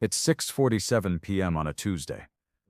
It's 6:47 p.m. on a Tuesday.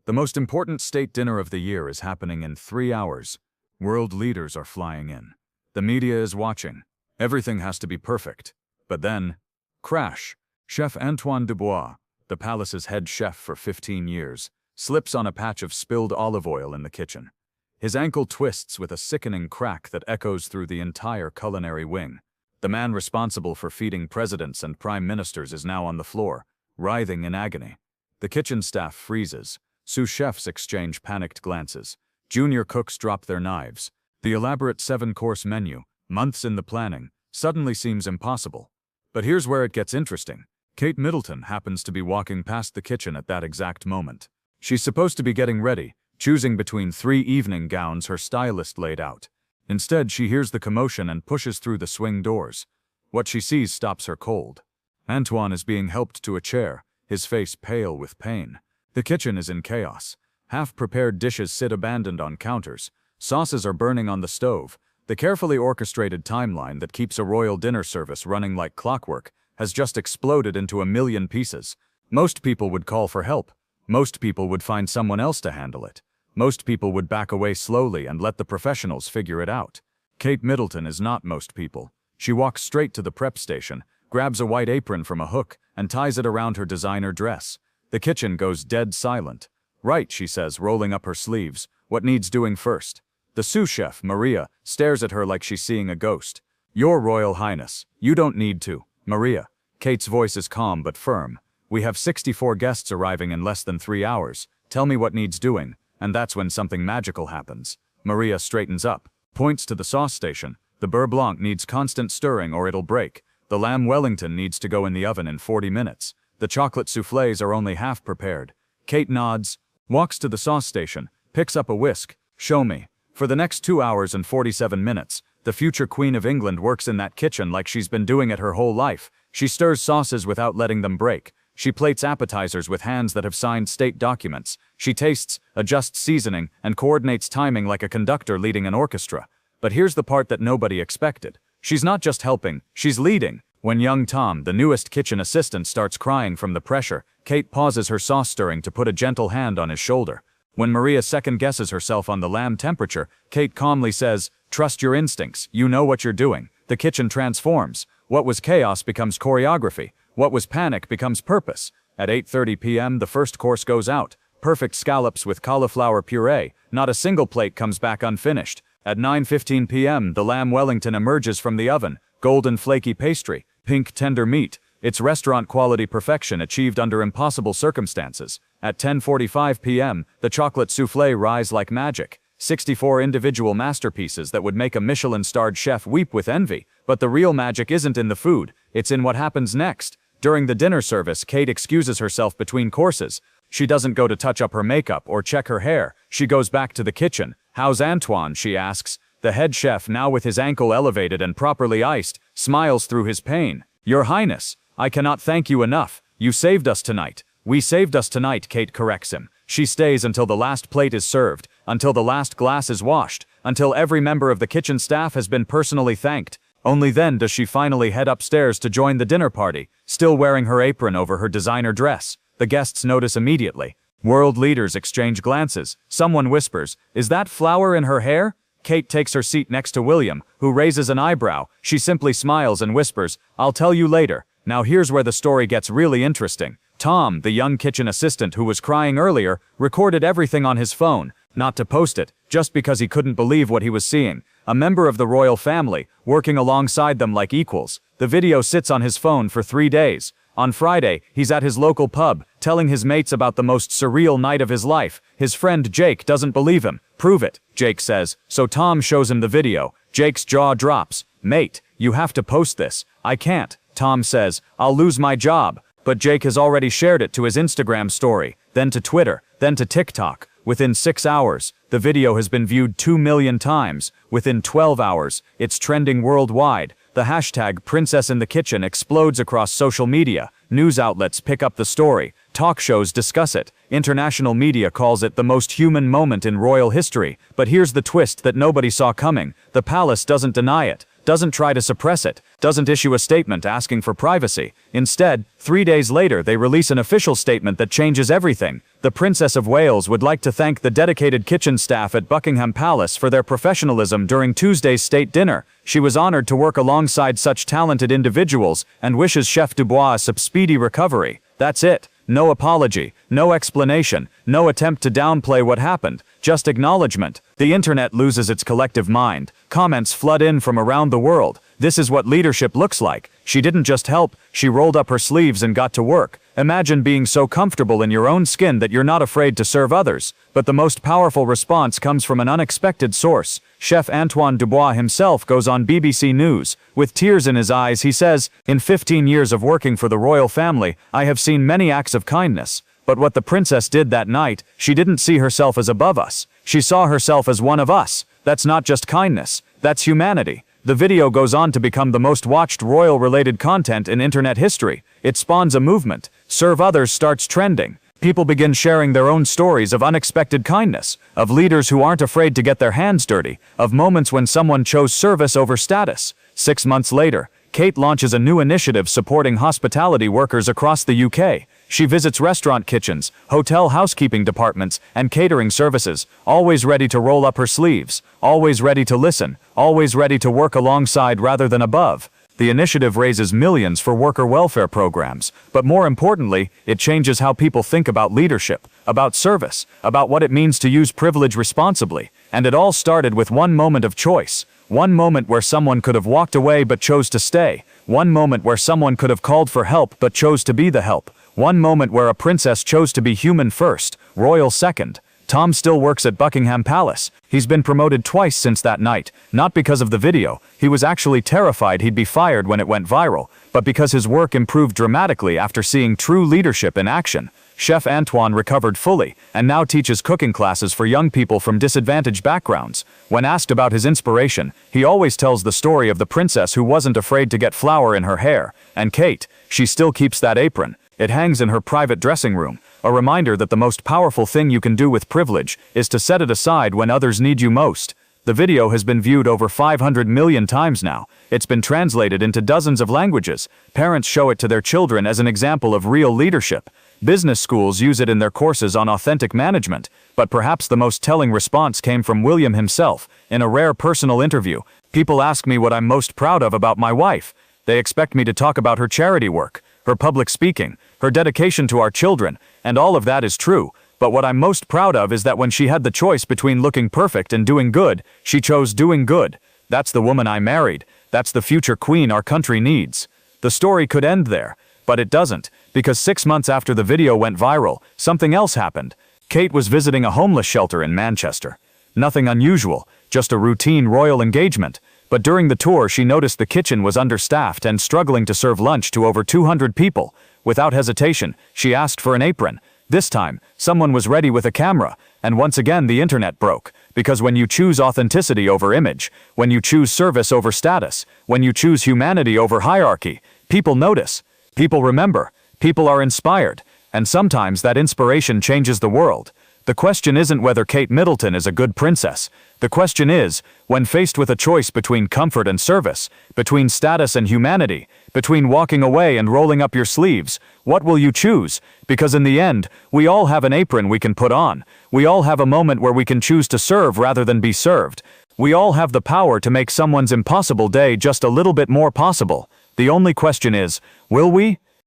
The most important state dinner of the year is happening in 3 hours. World leaders are flying in. The media is watching. Everything has to be perfect. But then, crash. Chef Antoine Dubois, the palace's head chef for 15 years, slips on a patch of spilled olive oil in the kitchen. His ankle twists with a sickening crack that echoes through the entire culinary wing. The man responsible for feeding presidents and prime ministers is now on the floor, writhing in agony. The kitchen staff freezes. Sous chefs exchange panicked glances. Junior cooks drop their knives. The elaborate 7-course menu, months in the planning, suddenly seems impossible. But here's where it gets interesting. Kate Middleton happens to be walking past the kitchen at that exact moment. She's supposed to be getting ready, choosing between 3 evening gowns her stylist laid out. Instead, she hears the commotion and pushes through the swing doors. What she sees stops her cold. Antoine is being helped to a chair, his face pale with pain. The kitchen is in chaos. Half-prepared dishes sit abandoned on counters. Sauces are burning on the stove. The carefully orchestrated timeline that keeps a royal dinner service running like clockwork has just exploded into a million pieces. Most people would call for help. Most people would find someone else to handle it. Most people would back away slowly and let the professionals figure it out. Kate Middleton is not most people. She walks straight to the prep station, grabs a white apron from a hook, and ties it around her designer dress. The kitchen goes dead silent. "Right," she says, rolling up her sleeves. "What needs doing first?" The sous chef, Maria, stares at her like she's seeing a ghost. "Your Royal Highness, you don't need to." "Maria." Kate's voice is calm but firm. "We have 64 guests arriving in less than 3 hours. Tell me what needs doing." And that's when something magical happens. Maria straightens up, points to the sauce station. The beurre blanc needs constant stirring or it'll break. The lamb Wellington needs to go in the oven in 40 minutes. The chocolate soufflés are only half prepared. Kate nods, walks to the sauce station, picks up a whisk. "Show me." For the next 2 hours and 47 minutes, the future Queen of England works in that kitchen like she's been doing it her whole life. She stirs sauces without letting them break. She plates appetizers with hands that have signed state documents. She tastes, adjusts seasoning, and coordinates timing like a conductor leading an orchestra. But here's the part that nobody expected. She's not just helping, she's leading. When young Tom, the newest kitchen assistant, starts crying from the pressure, Kate pauses her sauce stirring to put a gentle hand on his shoulder. When Maria second-guesses herself on the lamb temperature, Kate calmly says, "Trust your instincts, you know what you're doing." The kitchen transforms. What was chaos becomes choreography. What was panic becomes purpose. At 8:30 p.m., the first course goes out. Perfect scallops with cauliflower puree. Not a single plate comes back unfinished. At 9:15 p.m., the lamb Wellington emerges from the oven. Golden flaky pastry. Pink tender meat. It's restaurant-quality perfection achieved under impossible circumstances. At 10:45 p.m., the chocolate soufflé rise like magic. 64 individual masterpieces that would make a Michelin-starred chef weep with envy. But the real magic isn't in the food, it's in what happens next. During the dinner service, Kate excuses herself between courses. She doesn't go to touch up her makeup or check her hair. She goes back to the kitchen. "How's Antoine?" she asks. The head chef, now with his ankle elevated and properly iced, smiles through his pain. "Your Highness, I cannot thank you enough. You saved us tonight." "We saved us tonight," Kate corrects him. She stays until the last plate is served, until the last glass is washed, until every member of the kitchen staff has been personally thanked. Only then does she finally head upstairs to join the dinner party, still wearing her apron over her designer dress. The guests notice immediately. World leaders exchange glances. Someone whispers, "Is that flour in her hair?" Kate takes her seat next to William, who raises an eyebrow. She simply smiles and whispers, "I'll tell you later." Now here's where the story gets really interesting. Tom, the young kitchen assistant who was crying earlier, recorded everything on his phone, not to post it, just because he couldn't believe what he was seeing. A member of the royal family, working alongside them like equals. The video sits on his phone for 3 days. On Friday, he's at his local pub, telling his mates about the most surreal night of his life. His friend Jake doesn't believe him. "Prove it," Jake says. So Tom shows him the video. Jake's jaw drops. "Mate, you have to post this." "I can't," Tom says. "I'll lose my job." But Jake has already shared it to his Instagram story, then to Twitter, then to TikTok. Within 6 hours, the video has been viewed 2 million times. Within 12 hours, it's trending worldwide. The hashtag Princess in the Kitchen explodes across social media. News outlets pick up the story. Talk shows discuss it. International media calls it the most human moment in royal history. But here's the twist that nobody saw coming. The palace doesn't deny it. doesn't try to suppress it, doesn't issue a statement asking for privacy. Instead, 3 days later they release an official statement that changes everything. The Princess of Wales would like to thank the dedicated kitchen staff at Buckingham Palace for their professionalism during Tuesday's state dinner. She was honored to work alongside such talented individuals and wishes Chef Dubois a speedy recovery. That's it. No apology, no explanation, no attempt to downplay what happened, just acknowledgement. The internet loses its collective mind. Comments flood in from around the world. This is what leadership looks like. She didn't just help, she rolled up her sleeves and got to work. Imagine being so comfortable in your own skin that you're not afraid to serve others. But the most powerful response comes from an unexpected source. Chef Antoine Dubois himself goes on BBC News. With tears in his eyes, he says, "In 15 years of working for the royal family, I have seen many acts of kindness. But what the princess did that night, she didn't see herself as above us. She saw herself as one of us. That's not just kindness, that's humanity." The video goes on to become the most watched royal-related content in internet history. It spawns a movement. Serve Others starts trending. People begin sharing their own stories of unexpected kindness, of leaders who aren't afraid to get their hands dirty, of moments when someone chose service over status. 6 months later, Kate launches a new initiative supporting hospitality workers across the UK. She visits restaurant kitchens, hotel housekeeping departments, and catering services, always ready to roll up her sleeves, always ready to listen, always ready to work alongside rather than above. The initiative raises millions for worker welfare programs, but more importantly, it changes how people think about leadership, about service, about what it means to use privilege responsibly. And it all started with one moment of choice. One moment where someone could have walked away but chose to stay. One moment where someone could have called for help but chose to be the help. One moment where a princess chose to be human first, royal second. Tom still works at Buckingham Palace. He's been promoted twice since that night, not because of the video. He was actually terrified he'd be fired when it went viral, but because his work improved dramatically after seeing true leadership in action. Chef Antoine recovered fully, and now teaches cooking classes for young people from disadvantaged backgrounds. When asked about his inspiration, he always tells the story of the princess who wasn't afraid to get flour in her hair. And Kate, she still keeps that apron. It hangs in her private dressing room, a reminder that the most powerful thing you can do with privilege is to set it aside when others need you most. The video has been viewed over 500 million times now. It's been translated into dozens of languages. Parents show it to their children as an example of real leadership. Business schools use it in their courses on authentic management. But perhaps the most telling response came from William himself. In a rare personal interview, "People ask me what I'm most proud of about my wife. They expect me to talk about her charity work, her public speaking, her dedication to our children, and all of that is true. But what I'm most proud of is that when she had the choice between looking perfect and doing good, she chose doing good. That's the woman I married. That's the future queen our country needs." The story could end there, but it doesn't, because 6 months after the video went viral, something else happened. Kate was visiting a homeless shelter in Manchester. Nothing unusual, just a routine royal engagement. But during the tour, she noticed the kitchen was understaffed and struggling to serve lunch to over 200 people. Without hesitation, she asked for an apron. This time, someone was ready with a camera, and once again the internet broke. Because when you choose authenticity over image, when you choose service over status, when you choose humanity over hierarchy, people notice, people remember, people are inspired, and sometimes that inspiration changes the world. The question isn't whether Kate Middleton is a good princess. The question is, when faced with a choice between comfort and service, between status and humanity, between walking away and rolling up your sleeves, what will you choose? Because in the end, we all have an apron we can put on. We all have a moment where we can choose to serve rather than be served. We all have the power to make someone's impossible day just a little bit more possible. The only question is, will we?